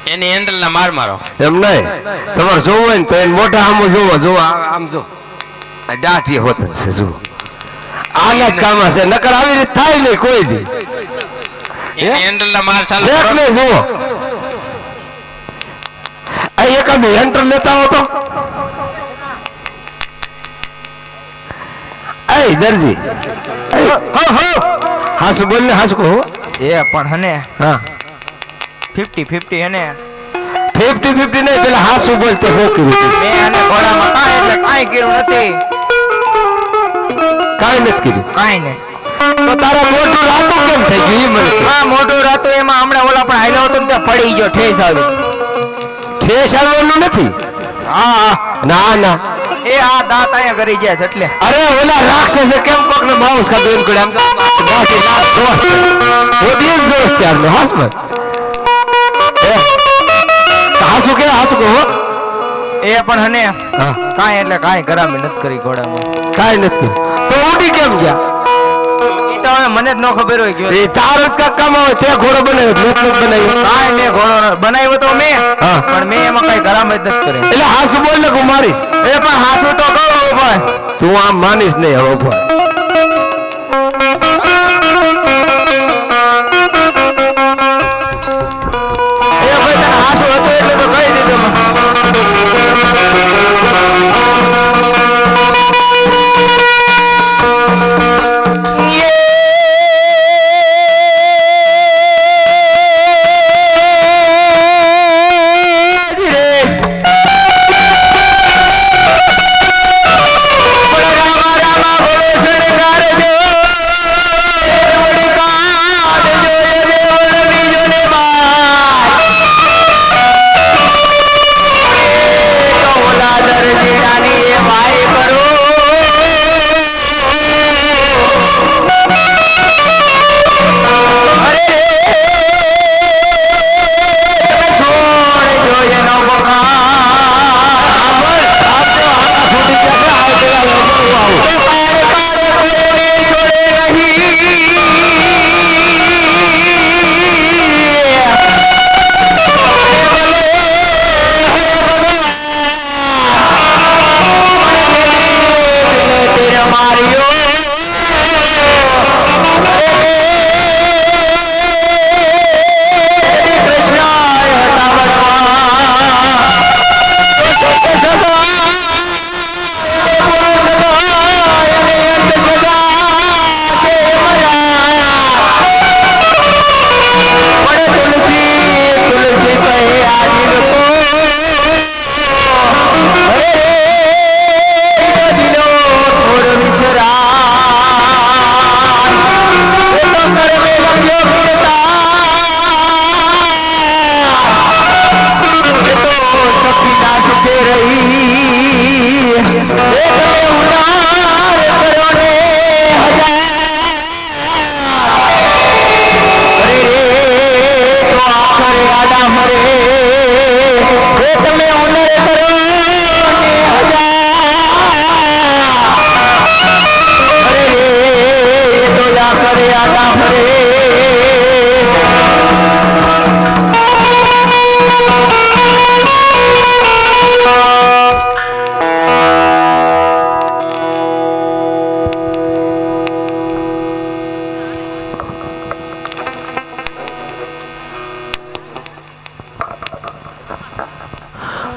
એની handle ના માર મારો એમ નહીં તમારે જોવું હોય ને તો એને મોઢા આમ જોવો જોવો આમ જો દાઢી હોત છે જો આના જ કામ છે નકર આવી રીતે થાય નહીં કોઈ દી એની હેન્ડલ ના માર ચાલુ શેખ ને જુઓ આ એકાદ હેન્ડલ લેતા હો તો એ દરજી હાસુ બોલ ને હાસુ કહો એ પણ હને હા 50-50 હને 50-50 નહીં પેલા હાસુ બોલતે હો કર્યું મેં આને ઘોડામાં કાંઈ એટલે કાંઈ કર્યું નથી કાંઈ નથી કર્યું કાંઈ નહીં તો તારા મોઢું રાતું કેમ થઈ ગયું એ મને કહે. હા મોઢું રાતું એમાં હમણાં ઓલા પણ હાલ્યો હતો ને ત્યાં પડી ગયો ઠેસ આવી ઠેસ આવવાનું નથી હા ના ના એ આ દાંત અહીંયા કરી ગયા છે એટલે અરે ઓલા રાક્ષસે કેમ પગને માઉસ ખાધું એમ કરે આમ તો બાકી લાખ દોસ્ત હું દિન દોસ્ત યારનો હાસમત હાસુ કે હાસુ કહો એ પણ હને હા કાંઈ એટલે કાંઈ કરામી નથી કરી ઘોડામાં કાંઈ નથી કર્યું તો ઉડી કેમ ગયા એ તો હવે મને જ ન ખબર હોય ગયો એ તારો જ કાકામાં હોય તે ઘોડો બનાવ્યો મેં નથી બનાવ્યો કાંઈ મેં ઘોડો બનાવ્યો તો મેં હા. પણ મેં એમાં કાંઈ કરામી જ નથી કરી એટલે હાસુ બોલ ને હું મારીશ એ પણ હાથું તો કહું ભાઈ તું આમ માનીશ નહીં હવે ઉભો એ ભાઈ તને હાથું હતું એટલે તો કહી દીધું મેં.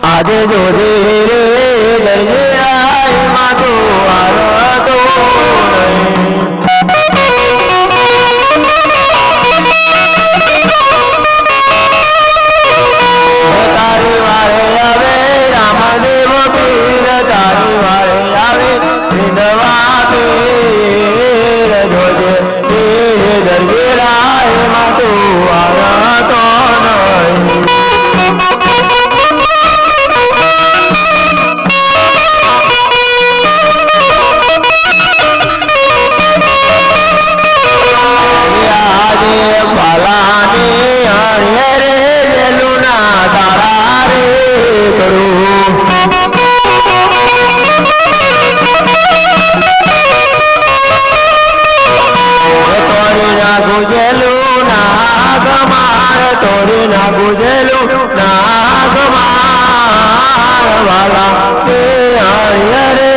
આદે જો રે દરજીરાય માતો આરતો તારી વારે આવે રામદેવ પીર તારી વારે આવે વિધવા પીર જોજે દરજીરાય માતો આરતો નહીં નાગમાર વાલા તે આય રે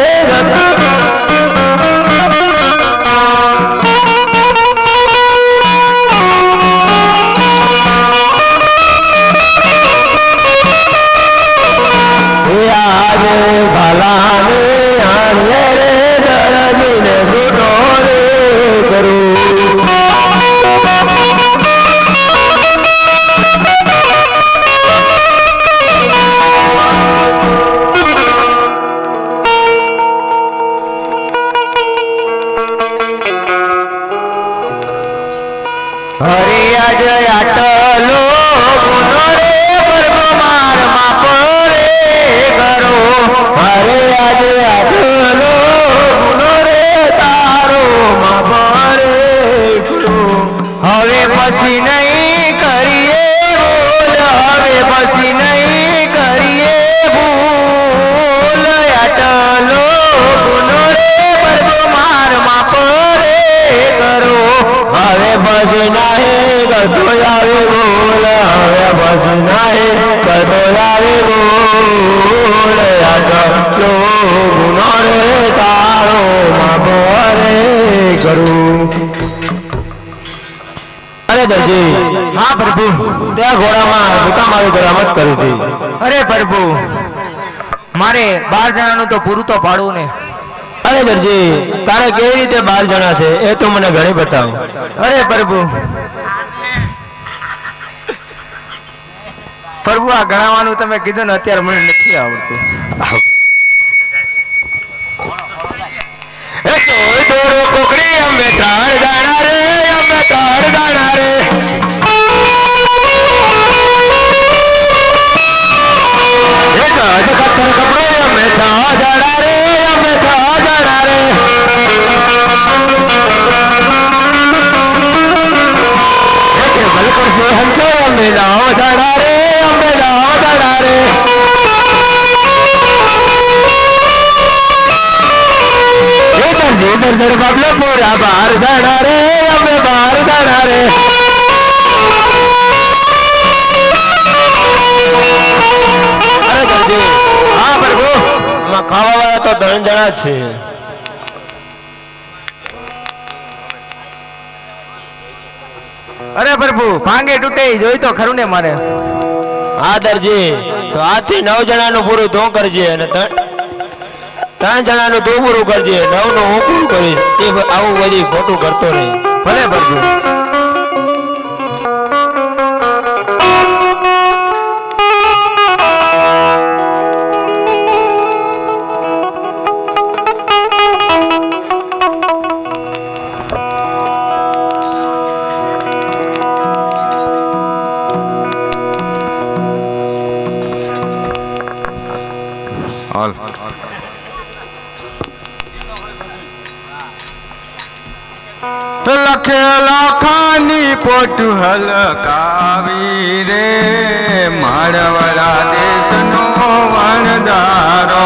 हाँ प्रभु त्या घोड़ा में हुकाम આવી કરામત કરી હતી અરે પ્રભુ મારે 12 જણાનું તો પૂરું તો પાડવું ને અરે દરજી તારે કેવી રીતે 12 જણા છે એ તો મને ઘણી બતાવ અરે પ્રભુ પ્રભુ આ ગણાવવાનું તમે કીધું ને અત્યારે મને નથી આવડતું એ તો દોરો કોકડી અમે 3 દાણા રે અમે 3 દાણા રે कपड़े में छा जड़ा रे हमें छा जड़ा रे बलकर से हंसो हमें नाव जड़ा रे हमें नाव जड़ा रे इधर जड़ बबले पूरा बाहर जड़ा रे हमें बाहर जड़ा रे हाँ प्रभु खावा वाला तो 3 जણા છે અરે પ્રભુ ભાંગે તૂટે જોઈ તો ખરું ને મારે હા દરજી તો આથી 9 જણાનું પૂરું તું કરજે અને 3 જણાનું તું પૂરું કરજે 9 નું હું પૂરું કરીશ એ આવું બધી ખોટું કરતો નહીં ભલે પ્રભુ લખે લાખાની પોટ હલકાવી રે મારવાડા દેશનો વણદારો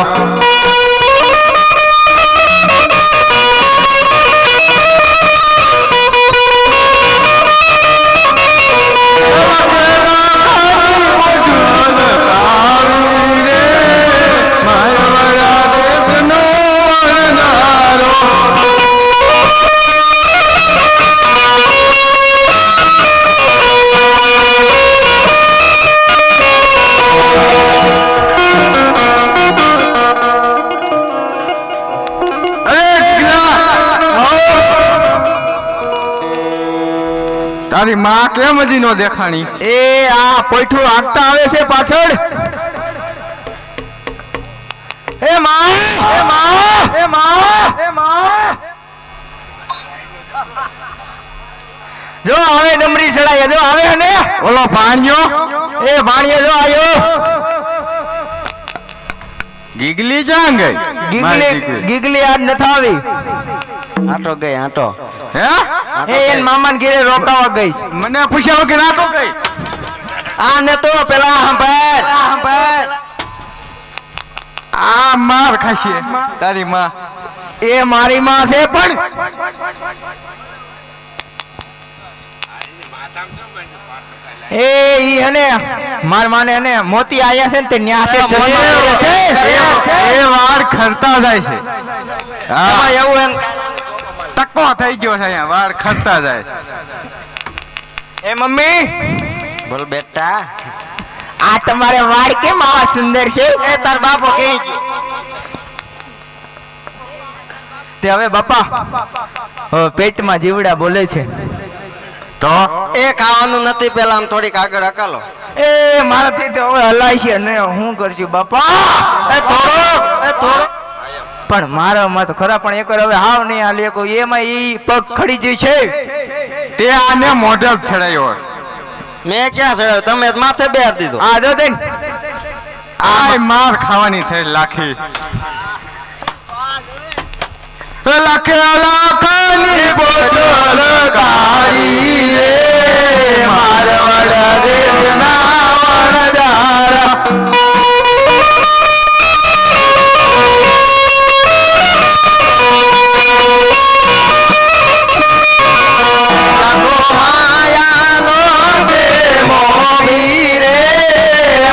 તારી માં કેમ હજી નો દેખાણી એ આ પોઈઠું આગતા આવે છે પાછળ એ માં એ માં એ માં એ માં જો આવે ડમરી ચડાય જો આવે ને ઓલો ભાણિયો એ ભાણિયો જો આયો ગીગલી જાંગ ગીગલી આજ નથી આવી આટો ગઈ આટો હે એ એન મામાને ઘરે રોકાવા ગઈ મને પૂછ્યા વગર આટો ગઈ આ ને તો પેલા સંભાળ આ માર ખાશે તારી માં એ મારી માં છે પણ એ ઈ હને માર માને હને મોતી આયા છે ને તે ન્યા તે જન્મ છે એ વાળ ખરતા જાય છે એમાં એવું એમ ટકો થઈ ગયો છે અહીંયા વાળ ખરતા જાય. એ મમ્મી બોલ બેટા આ તમારે વાળ કેમ આવા સુંદર છે? એ તાર બાપો કે તે હવે બાપા પેટમાં જીવડા બોલે છે. તો એ ખાવાનું નથી પેલા આમ થોડીક આગળ હકાલો. એ મારાથી તો હવે હલાય છે ને હું કરશું બાપા? એ થોડો પણ મારામાં તો ખરા પણ એક વાર હવે હાવ નહીં હાલે કો એમાં ઈ પગ ખડી જાય છે. તે આને મોઢે જ ચડાયો. મેં ક્યાં ચડાવ્યો? તમે જ માથે બેર દીધો. આ જો તે આ માર ખાવાની થઈ લાખી. લાખે લાખની બોતલ કાઢી રે મારવાડ દેશના વણજારા. માયાનો છે મોહી રે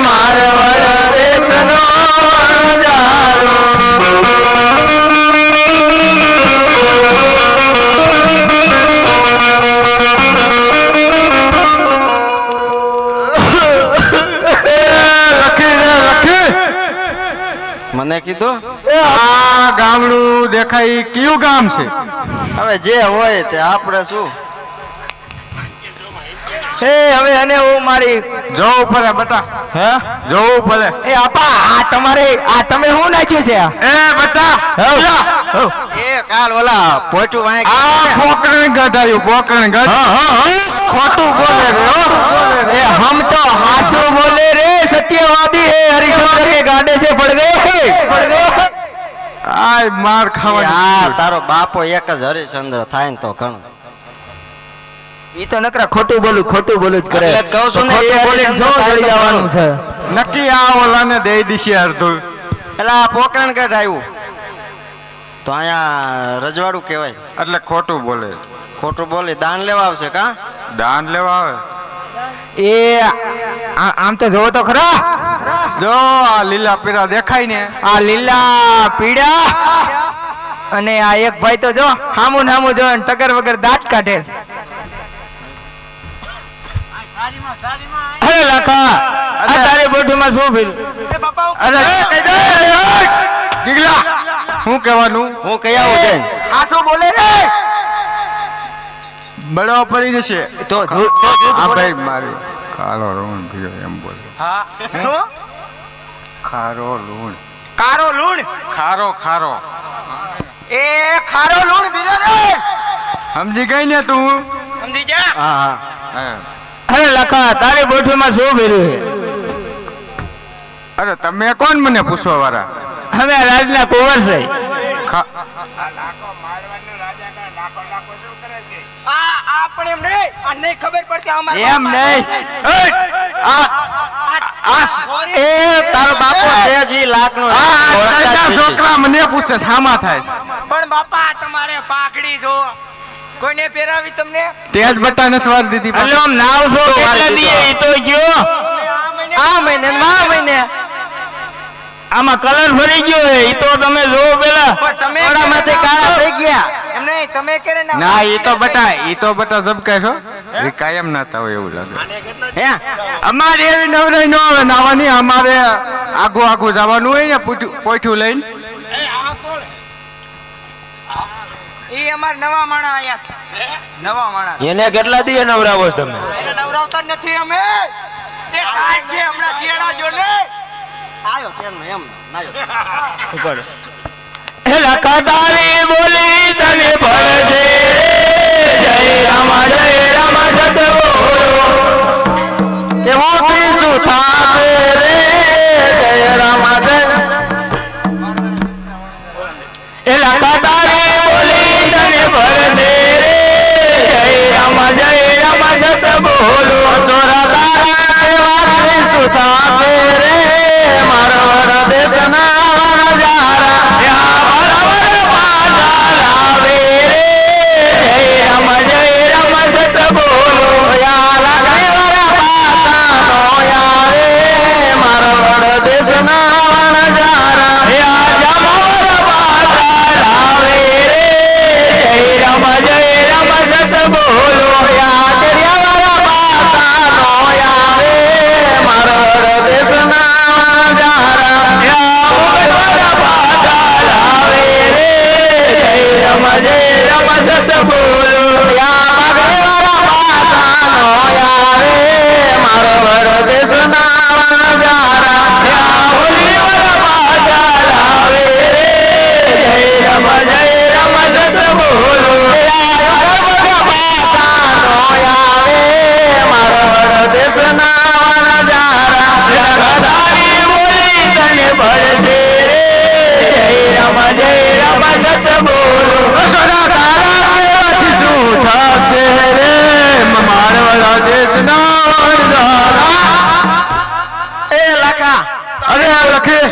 મારવાડ દેશનો વણજારો. મને કીધું આ ગામડું દેખાય કયું ગામ છે? હવે જે હોય તે આપણે શું. એ હવે અને હું મારી જોવું પડે બટા. હે જોવું પડે. એ આપા આ તમારે આ તમે શું નાખ્યું છે? એ બટા એ કાલ ઓલા પોચું વાંક આ પોકરણ ગઢ આવ્યું. પોકરણ ગઢ ખોટું બોલે રે હો. ए हम तो हासू बोले रे सत्यवादी है हरिश्चंद्र के गाड़े से पड़ गए આ માર ખાવાની. આ તારો બાપો એક જ હરિશ્ચંદ્ર થાય ને તો ઘણું. ઈ તો નકરા ખોટું બોલું જ કરે. એટલે જ કહું છું ને, ખોટું એ બોલીને હરિશ્ચંદ્ર શું જડી જવાનું છે? નક્કી આ ઓલાને દઈ દીશે અડધું. એટલે આ પોકરણગઢ આવ્યું તો અહીંયા રજવાડું કહેવાય. એટલે ખોટું બોલે. ખોટું બોલી દાન લેવા આવશે કા? દાન લેવા આવે. એ આમ તો જોવો તો ખરા. જો આ લીલા પીરા દેખાય ને આ લીલા પીડા અને આ એક ભાઈ તો જો હામું નામું જો ટકર વગર દાંત કાઢે. અરે લાખા આ તારી બોઠીમાં શું ફીર? અરે દીકલા શું કહેવાનું? હું કઈ આવું છે? આ શું બોલે રે? બળો પડી જશે તો આ ભાઈ મારી કાળો લૂણ પીયો એમ બોલે. હા શું? ખારો લૂણ. કારો લૂણ? ખારો ખારો એ ખારો લૂણ બીજો રે. સમજી ગઈ ને તું? સમજી જા. હા હા. અરે લખા તારી બોઠીમાં શું ફેર્યું? અરે તમે કોણ મને પૂછવા વાળા? અમે રાજના કુંવર છે. એમ નહીં એ તારો બાપો છે જી લાખનો. છોકરા મને પૂછે સામા થાય. પણ બાપા તમારે પાઘડી જો કોઈને પહેરાવી તમને? તેજ બટા નથી વાર દીધી. એટલે આમ નાવ છો કેટલા દીએ ઈ તો ગયો આ મહિને ને આ મહિને આમાં કલર ફરી ગયો હે ઈ તો તમે જોવો પેલા. તમે મોઢામાંથી કાળા થઈ ગયા. એમ નહીં તમે કરે ના ઈ તો બટા ઝબકાય છો. એ કાયમ નાતા હોય એવું લાગે. હે અમારે એવી નવરાઈ ન આવે નાવાની. અમારે આગું જવાનું હોય ને પોઠ્યું લઈને. ઈ અમાર નવા માણા આયા છે. નવા માણા એને કેટલા દી નવરાવો છો તમે? એને નવરાવતા જ નથી અમે. એ કાટ છે હમણાં શિયાળા જો ને આયો તેનો એમ નાયો. ઉપર હે લખતારી બોલી તને ભળશે જય રામ સતબોલો એવું ત્રીસું થાશે રે જય રામ એ લખતારી બોલી તને ભળશે રે જય રામ સતબોલો ચોરા તારા સેવા ત્રીસું થાશે રે મારવાડ દેશના નજારા. જય રામ સતબોલો યા લાગણી વાળા અરે આ લખી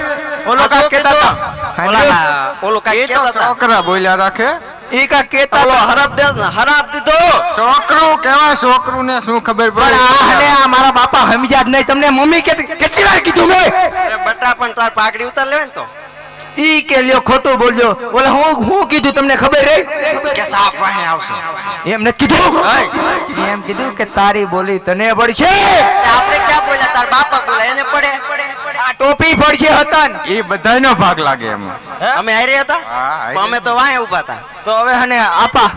ઓલો કા કેતા હતા ઓલું કાંઈ એ તો કહેતા હતા. છોકરા બોલ્યા રાખે ઈ કા કેતા ઓલો હતા. હરાપ દે ને, હરાપ દીધો. છોકરું કેવાય છોકરું ને શું ખબર પણ આ પડે હને આ મારા બાપા સમજ્યા જ નહીં. તમને મમ્મી કેટલી વાર કીધું મેં? અરે બટા પણ તાર પાઘડી ઉતાર લેવાય ને તો ઈ કે લ્યો ખોટું બોલજો. ઓલે હું કીધું તમને ખબર રે? કે સાપ વાહે આવશે. એમ નથી કીધું. એમ કીધું કે તારી બોલી તને પડશે. આપણે ક્યાં બોલ્યા, તાર બાપા બોલ્યા એને પડે. આ ટોપી પડશે હતન. એ બધાયનો ભાગ લાગે એમાં અમે હારે હતા હા, હારે. પણ અમે તો વાહે ઊભા હતા. તો હવે હને આપા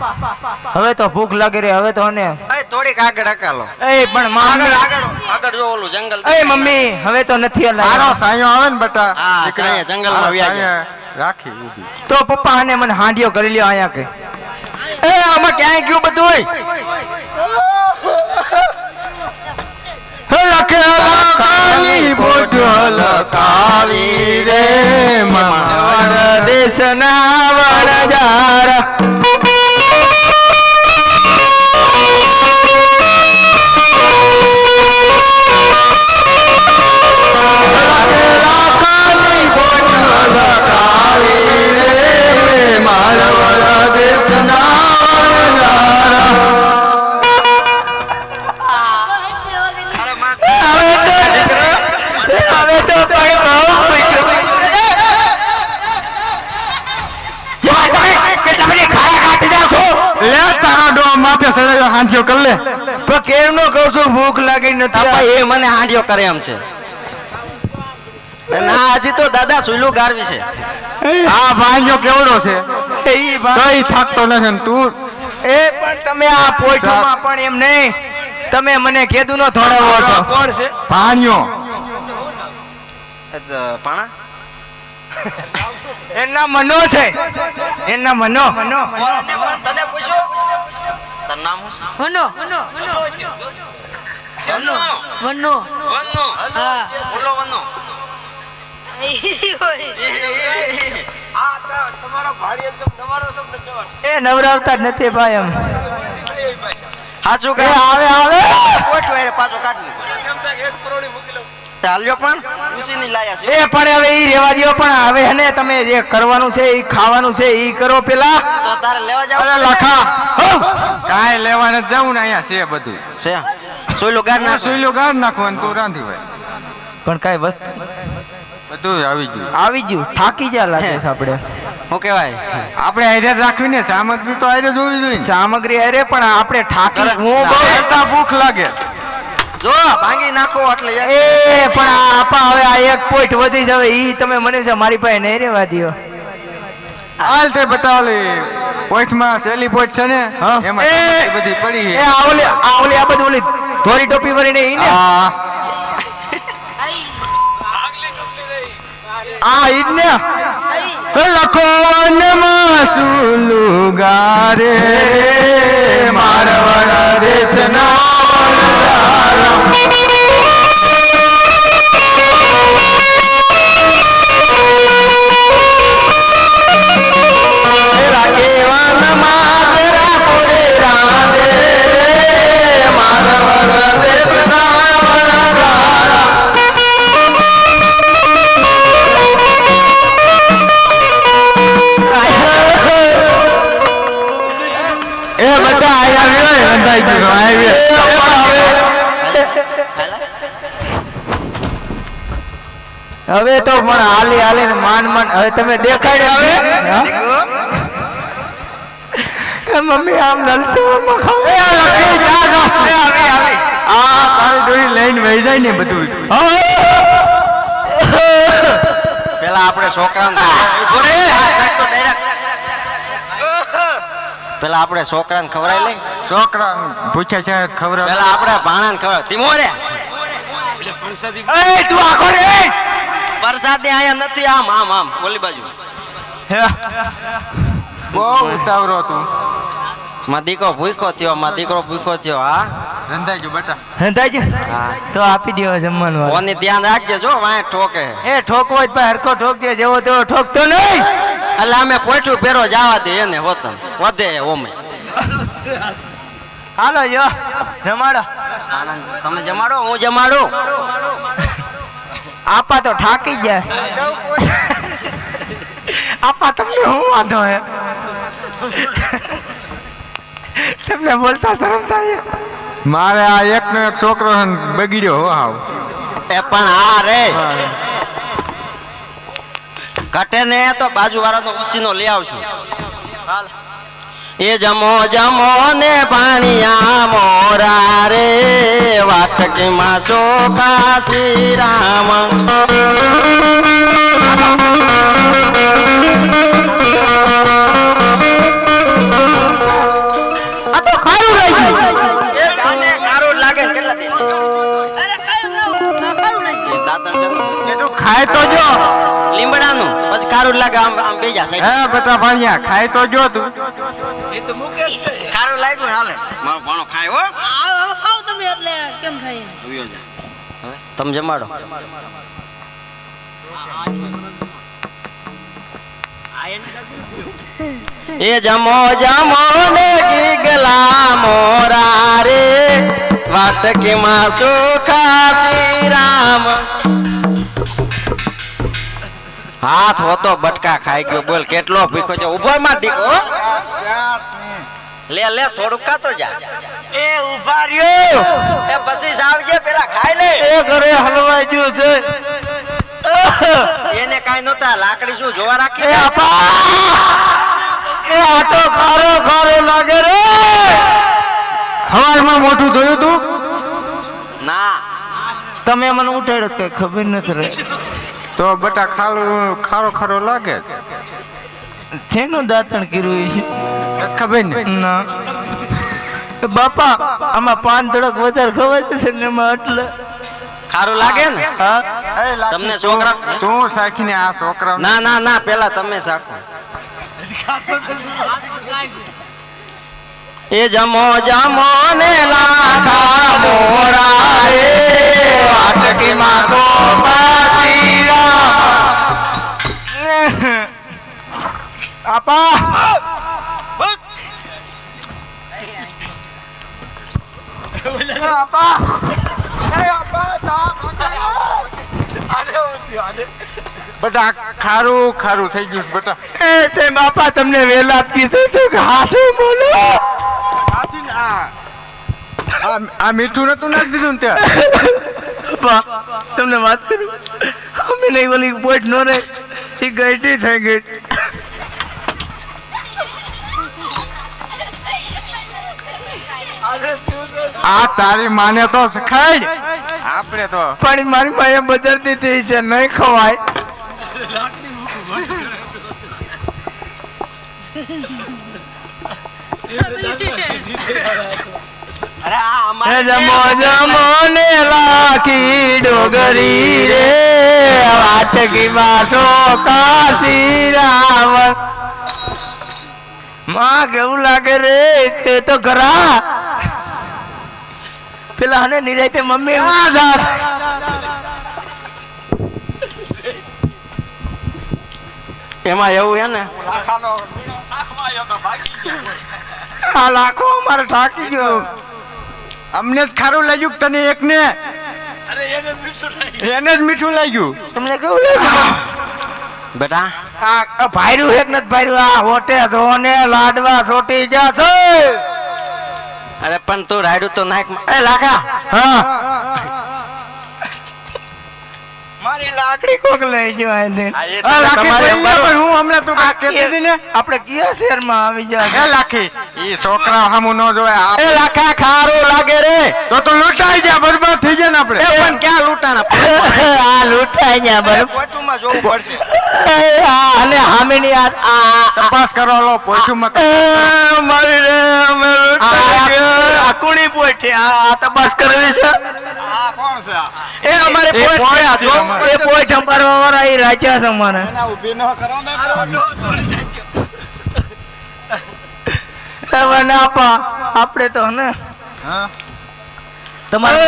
હવે તો ભૂખ લાગી રહી. હવે તો હને અરે થોડીક આગળ હકાલો. એ પણ આગળ આગળ આગળ જો ઓલું જંગલ. એ મમ્મી હવે તો નથી આનો હલાય. સાયો આવે ને બટા હા, દીકરા, સાયા જંગલમાં આનો વ્યા ગયા. સાયા રાખી ઊભી તો પપ્પા હને મને હાંડિયો કરી લ્યો અહીંયા કે. એ આમાં ક્યાંય ગયું બધું? લખેલા બોટલ કાવી રે મારા દેશના વણજારા. હવે તો પણ બહુ કેટલા બધી ખાયા ખાતી જાવ છો? લે તારા ડો માથે સડાયો હાંઠિયો કર લે પણ કેમનો કહું છું ભૂખ લાગી નથી. આપા એ મને હાંડિયો કરે એમ છે. ના હજી તો દાદા સુઈલું ગારવી છે. આ ભાઈઓ કેવડો છે ઈ વાત. કઈ થાકતો નથી ને તું એ પણ તમે આ પોઈઠોમાં પણ એમ નહીં. તમે મને કેદું નો ધોળાવો છો. કોણ છે? ભાણિયો પાણા એના મનો છે. એના મનો તને પૂછો તાર નામ શું છે? વનો વનો વનો વનો વનો વનો હા બોલો વનો. એ નવરાવતા જ નથી ભાઈ એમ. સાચું એ કહે. આવે આવે. કોટ વારે પાછો કાઢ ચાલ્યો પણ ઉસીની લાયા છે. એ પણ હવે ઈ રેવા દ્યો. પણ હવે હને તમે જે કરવાનું છે ઈ ખાવાનું છે ઈ કરો પેલા. તો તારે લેવા જાવ અરે લખા કાંઈ લેવા નથી જવું ને અહીંયા છે બધું છે સોયલું ગાડ નાખો. સુઈલું ગાળ નાખવાનું તું રાંધી હોય પણ કઈ વસ્તુ બધું આવી ગયું આવી ગયું. થાકી ગયા લાગે છે આપણે. શું કહેવાય આપણે આઈડિયા રાખવી ને સામગ્રી તો આઈડિયા જોવી જોઈએ ને. સામગ્રી અરે પણ આપણે થાકી. હું બહુ ખાતા ભૂખ લાગે જો ભાંગી નાખો એટલે એ પણ આ આપા હવે આ એક પોઈન્ટ વધી જાવે ઈ તમે મને છે મારી પાસે નહીં રેવા દ્યો. હાલ તે બતાવલી પોઈન્ટમાં સેલી પોઈન્ટ છે ને હા. એમાં એ સામગ્રી બધી પડી એ છે આ ઓલી આ બધું ઓલી ધોરી ટોપી વળી ને ઈ ને હા આ ઈ જ ને. લખો વનમાં સુલું ગારે મારવાડા દેશના એ બધા આવ્યા રંધાઈ ગયું હવે તો પણ હાલી હાલી ને માન માન હવે તમે દેખાડે હવે હા? એ મમ્મી આમ નલસામાં ખાવ. એ લખી જા દોસ્ત. આવી આવી. આ તારી ડોરી લઈને વહી જાય ને બધું પેલા આપણે છોકરાને પેલા આપણે છોકરાને ખવડાવી લઈ. છોકરા પૂછ્યા છે ખબર પેલા આપણે ભાણાને ખવડાવ ધીમો રે. એ તું આખો રે. વરસાદ આયા નથી આમ આમ આમ ઓલી બાજુ. બહુ ઉતાવળો તું માં દીકરો ભૂખો થયો માં દીકરો ભૂખો થયો. હા રંધાઈ ગયો બેટા હંતાઈ હા તો આપી દેવો જમવાનું. ઓની ધ્યાન રાખજે જો વાંહે ઠોકે. એ ઠોકવો જ ભાઈ હરખો ઠોકજે જેવો તેવો ઠોકતો નહીં. એટલે અમે પોઠું પેરો જવા દે એને વતન વધે ઓમે. હાલો જો જમાડો. આનંદ તમે જમાડો હું જમાડું. આપા તો ઠાકી ગયા. આપા તમને શું વાંધો હે? તમને બોલતા શરમ થાય? મારે આ એકનો એક છોકરો છે ને બગડ્યો હો હાવ. એ પણ હા રે ઘટે ને તો બાજુ વાળાનો ઉસીનો લઈ આવશું. એ જમો જમો ને પાણીયા મોરા રે વાટકીમાં ચોખા શ્રી રામ. આ તો ખારું રહી ગયું. એ ગાને ખારું લાગે કેટલા દિન અરે કયું ન ખાવું લાગ્યું. દાંતણ છે એ તું ખાય તો જો. લીમડાનું પછી ખારું લાગે આમ આમ બેજા સાઈડ. હે બટા ભાણિયા ખાય તો જો તું. ખારું લાગ્યું ને હાલે મારો ભાણો ખાય હો. હવે ખાવ તમે એટલે કેમ થાય? ઉયો જા. હવે તમે જમાડો. એ જમો જમો ને ગીગલા મોરા રે વાટકીમાં સુખા શ્રી રામ. હાથ હોતો બટકા ખાઈ ગયો. બોલ કેટલો ભીખો છે. ઉભો માં દીકો લે લે થોડુંક કાતો જા. એ ઉભા રહ્યો. એ પછી આવજે પેલા ખાઈ લે. એ ઘરે હલવાઈ ગયું છે. એને કાઈ નહોતા લાકડી શું જોવા રાખી. એ આપા એ આટો ખારો ખારો લાગે રે. હવારમાં મોઢું ધોયું તું. ના તમે મને ઉઠાડ્યો કઈ ખબર નથી રહી. તો બટા ખારો ખારો લાગે. શેનું દાંતણ કર્યું છે? તને ખબર ને. ના બાપા આમાં પાન થોડોક વધારે ખવાય છે ને એમાં એટલે ખારું લાગે ને. હા તમને છોકરા તું સાખીને આ છોકરા ના ના ના પેલા તમે શાખો. એ જમો જમો ને લાખા મોરા રે વાટકીમાં ચોખા શ્રી રામ. આપા આપા બટા ખારું ખારું થઈ ગયું છે બટા. એ તે બાપા તમને વેલા કીધું હતું કે હાસું બોલો. આથી ને આ મીઠું નતું નાખી દીધું ને ત્યાં. બાપા તમને વાત કરું અમે નહીં ઓલી પોટ નો રે એ ગઈટી થઈ ગઈ. આ તારી માને તો ખાઈ આપણે તો પણ મારી માએ બજાર દીધી છે નહીં ખવાય. અરે આ હે અમારે જમો જમો ને લાખી ડોગરી રે વાટકીમાં ચોખા શ્રી રામ. માં કેવું લાગે રે તે તો ઘરા પેલા હને નિરાતે મમ્મી એમાં એવું હે ને આ લાખો અમારે ઠાકી ગયો. અમને જ ખારું લાગ્યું તને એકને. એને જ મીઠું લાગ્યું. તમને કેવું લાગ્યું બેટા આ ભાયરું હેક નથી ભાયરું આ હોટે ધોને લાડવા સોટી જા છે. અરે પણ તું રાયડું તો નાખ. એ લાખા હા મારી લાકડી કોક લઈ ગયો આને. આ લાખી ભાઈ પણ હું હમણાં તું કાંઈક કહેતી હતી ને. આપણે કયા શહેરમાં આવી જાય? એ લાખી ઈ છોકરા સામું ન જોવે. એ લાખા ખારું લાગે રે. તો લૂંટાઈ જાય બરબાદ થઈ જાય ને આપણે. એ પણ ક્યાં લૂંટાણા આ લૂંટાઈ ગયા બરાબર. પોચુમાં જોવું પડશે. અને હામેની આ તપાસ કરો લો પોચુમાં. મારી રે અમે લૂંટાઈ ગયા. આ કોની પોઠી આ તપાસ કરવી છે? આ કોણ છે આ? એ અમારે પોઠ છે આ જો. એ પોઠ અંબારવા વાળા એ રાજા છે અમારે. ઊભી ન કરો ને. હવે ના આપા આપણે તો ને હા તમારે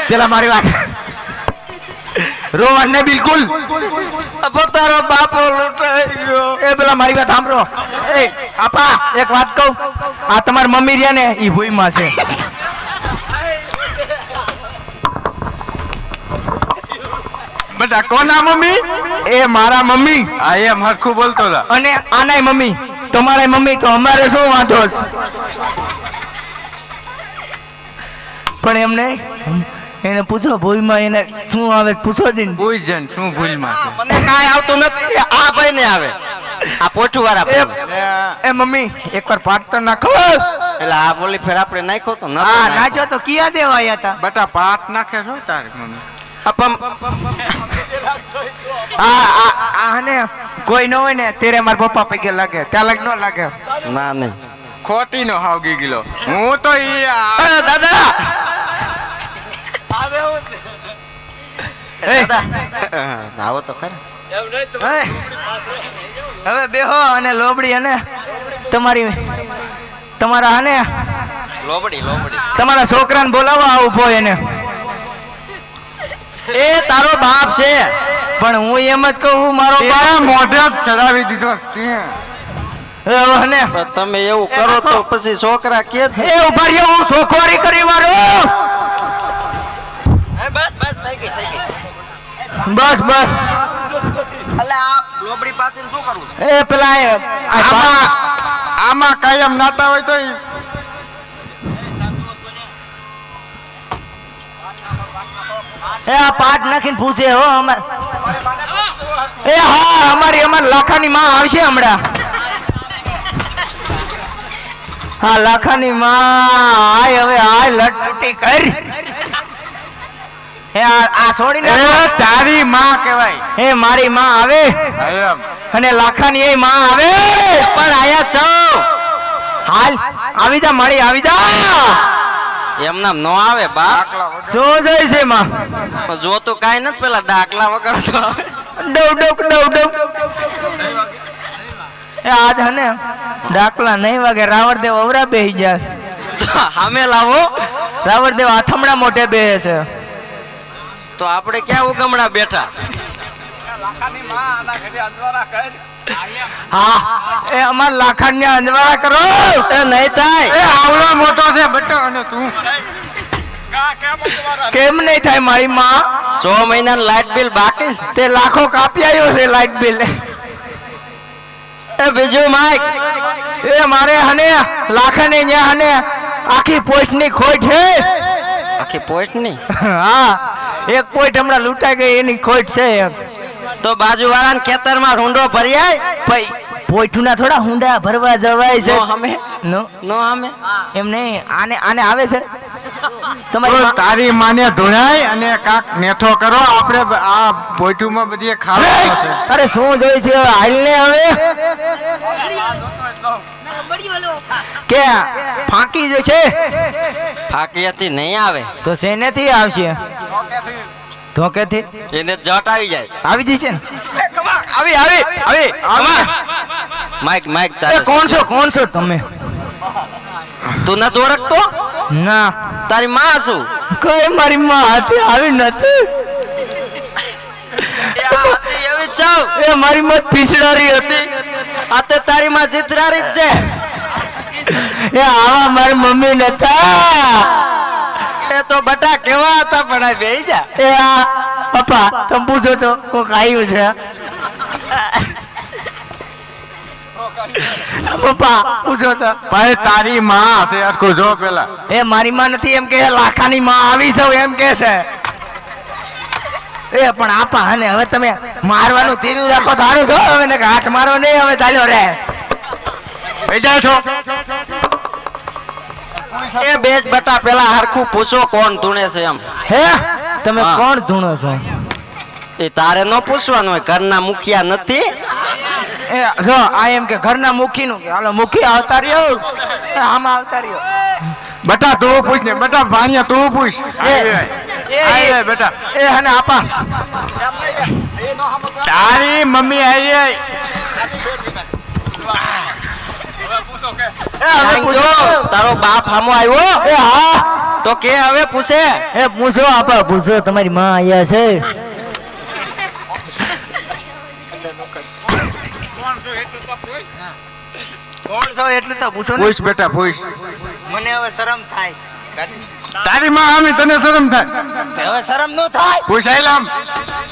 પેલા મારી વાત રોવાન ને બિલકુલ તારો બાપો લૂંટાઈ ગયો. એ પેલા મારી વાત સાંભળો. એ આપા એક વાત કહું આ તમારી મમ્મી રહ્યા ને ઈ ભૂઈમાં છે. બેટા કોના મમ્મી? એ મારા મમ્મી આ એમ હરખું બોલતો હતા. અને આનાય મમ્મી. તમારા મમ્મી તો અમારે શું વાંધો છે? પણ એમ નહીં, એને પૂછો ભૂલમાં એને શું આવે પૂછો જ ને. કોઈ જણ શું ભૂલમાં છે? મને કાંઈ આવતું નથી. આ ભાઈ ને આવે આ પોઠું વાળા. એ મમ્મી એકવાર પાઠ તો નાખો. એટલે આ બોલી ફેર આપણે નાખ્યો તો નતો હા નાખ્યો. નાચો તો કિયા દેવાયા હતા. બેટા પાટ નાખે છો તારી મમ્મી? ને કોઈ ન હોય ને તેરે મારા પપ્પા પૈકી લાગે ત્યાં લાગ ન લાગે. ના નહીં ખોટી નો હાવ ગઈ ગયો હું તો દાદા આવો તો ખરા. હવે બેહો અને લોબડી અને તમારા હને લોબડી લોબડી તમારા છોકરાને બોલાવો આ ઉભો એને. એ તારો બાપ છે. પણ હું એમ જ કહું મારો બાપ મોઢે જ ચડાવી દીધો હને. તો તમે એવું કરો તો પછી છોકરા કે એ ઉભા રહ્યો હું છોકવારી કરી મારો. બસ બસ થઈ ગઈ થઈ ગઈ. બસ બસ એટલે આ લોબડી પાસે શું કરવું છે? એ પેલા આમાં કાયમ નાતા હોય તો એ આ પાઠ નાખીને પૂછે હો અમાર. એ હા અમારી લાખાની માં આવશે હમણાં. હા લાખાની માં આય હવે આય લટ છૂટી કર. એ આ છોડીને તારી માં કહેવાય. એ મારી માં આવે એમ અને લાખાની એ માં આવે. પણ આયા છો હાલ આવી જા મારી આવી જા. એમ નામ નો આવે બાપ. શું જાય છે માં? જોતું કાઈ નથી પેલા ડાકલા વગર તો ડવ ડવ ડવ ડવ. એ આજ હને ડાકલા નહીં વાગે રાવણદેવ અવરા બેહી ગયા. સામે લાવો. રાવણદેવ આથમડા મોઢે બેહે છે. તો આપણે ક્યાં ઉગમણા બેઠા? હા એ અમાર લાખાને અંજવાળા કરો. એ નહીં થાય. એ આવડો મોટો છે બેટો અને તું કેમ નહીં થાય મારી માં? 6 મહિનાનું લાઇટ બિલ બાકી છે. તે લાખો કાપી આવ્યો છે લાઇટ બિલ. એ બીજું માઈક એ મારે હને લાખાને ન્યા હને આખી પોસ્ટની ખોટ છે. આખી પોઈન્ટ નહીં. હા એક પોઈન્ટ હમણાં લૂંટાઈ ગઈ એની ખોટ છે એક. તો બાજુ વાળાના ખેતરમાં રૂંડો ભર્યાય ભાઈ પોઈઠુના થોડા હુંડા ભરવા જવાય છે. નો હમે નો નો હમે એમ નહીં આને આવે છે તમારી માં. તારી માને ધોણાય અને કાક નેઠો કરો. આપણે આ પોઈઠુમાં બધી ખાવાનું છે. અરે શું જોઈ છે હાલ ને હવે કે ફાંકી જે છે ફાકી હતી નહીં આવે તો શેનેથી આવશે? ધોકેથી એને જટ આવી જાય. આવી જશે ને. આવી આવી આવી માઈક માઈક એ તારે કોણ છો તમે? તું નથી ઓળખતો? ના તારી માં શું? કઈ મારી માં હાથે આવી નથી. એવી ચાવ એ મારી માં પીછડારી હતી. આ તે તારી માં ચિત્રારી જ છે. એ આવા મારી મમ્મી નતા. એ તો બટા કેવા હતા પણ આ બેહી જા. એ આ પપ્પા તમે પૂછો તો કોક આવ્યું છે. પપ્પા પૂછો તો. ભાઈ તારી માં છે અરખું જો પેલા. એ મારી માં નથી એમ કે લાખાની માં આવી છો એમ કે છે. એ પણ આપા હને હવે તમે મારવાનું તીરું રાખો સારું છો. હવે ને હાથ મારો નહીં હવે ચાલ્યો રે. બેજા છો એ બેજ બટા પેલા હરખું પૂછો કોણ ધૂણે છે એમ. હે તમે હા. કોણ ધૂણો છો? એ તારે ન પૂછવાનું હોય. ઘરના મુખિયા નથી. એ જો આ એમ કે ઘરના મુખી નું કે હાલો મુખી આવતા રહ્યો. એ આમાં આવતા રહ્યો. બેટા તું પૂછ ને બેટા ભાણિયા તું પૂછ. એ બેટા એ હને આપા તારી મમ્મી આવી એ હવે પૂછો. તારો બાપ સામો આવ્યો એ હા તો કે હવે પૂછે. એ પૂછો આપા પૂછો તમારી માં આયા છે. કોણ છો એટલું તો પૂછો ને. પૂછ બેટા પૂછ. મને હવે શરમ થાય. તારી માં આમી તને શરમ થાય. હવે શરમ ન થાય. પૂછ આયલામ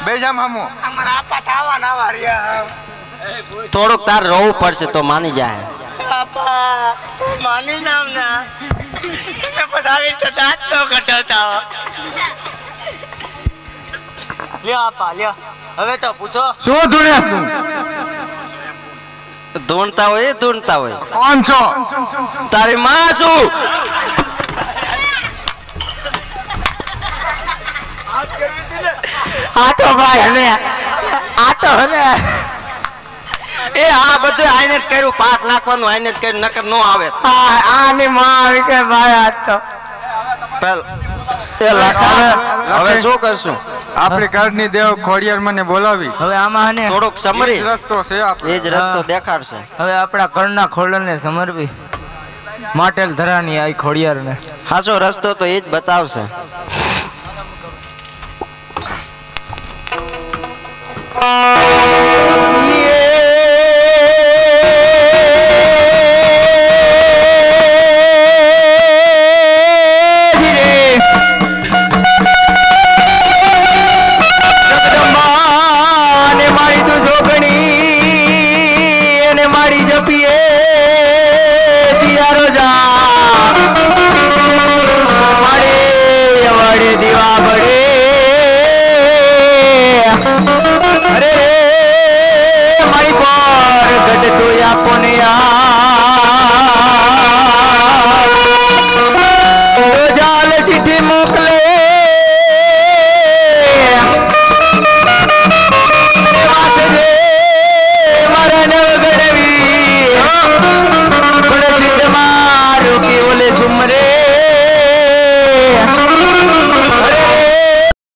બેજા મામો અમારા આપા થાવા નાવા રહ્યા થોડુંક તાર રોવું પડશે તો માની જાય. આપા માની નામ ના તમે પછી આવી રીતે દાંત તો કટાતા હો. લ્યો આપા લ્યો હવે તો પૂછો શું ધૂણ્યાસ તું ધૂણતા હોય એ ધૂણતા હોય. કોણ છો તારી માં શું? આ તો ભાઈ હને આ તો હને એ આ બધું આઈને જ કર્યું, પાક નાખવાનું આઈને જ કર્યું, નકર નો આવે. આની માં આવી કે ભાઈ આ તો એ લાખા હવે શું કરશું? આપણી ઘરની દેવ ખોડિયાર મને બોલાવી હવે આમાં હને થોડુંક સમરી એ જ રસ્તો છે આપણે. એ જ રસ્તો દેખાડશે. હવે આપણા ઘરના ખોડલને સમરવી માટેલ ધરાની આ ખોડિયારને હાચો રસ્તો તો એ જ બતાવશે.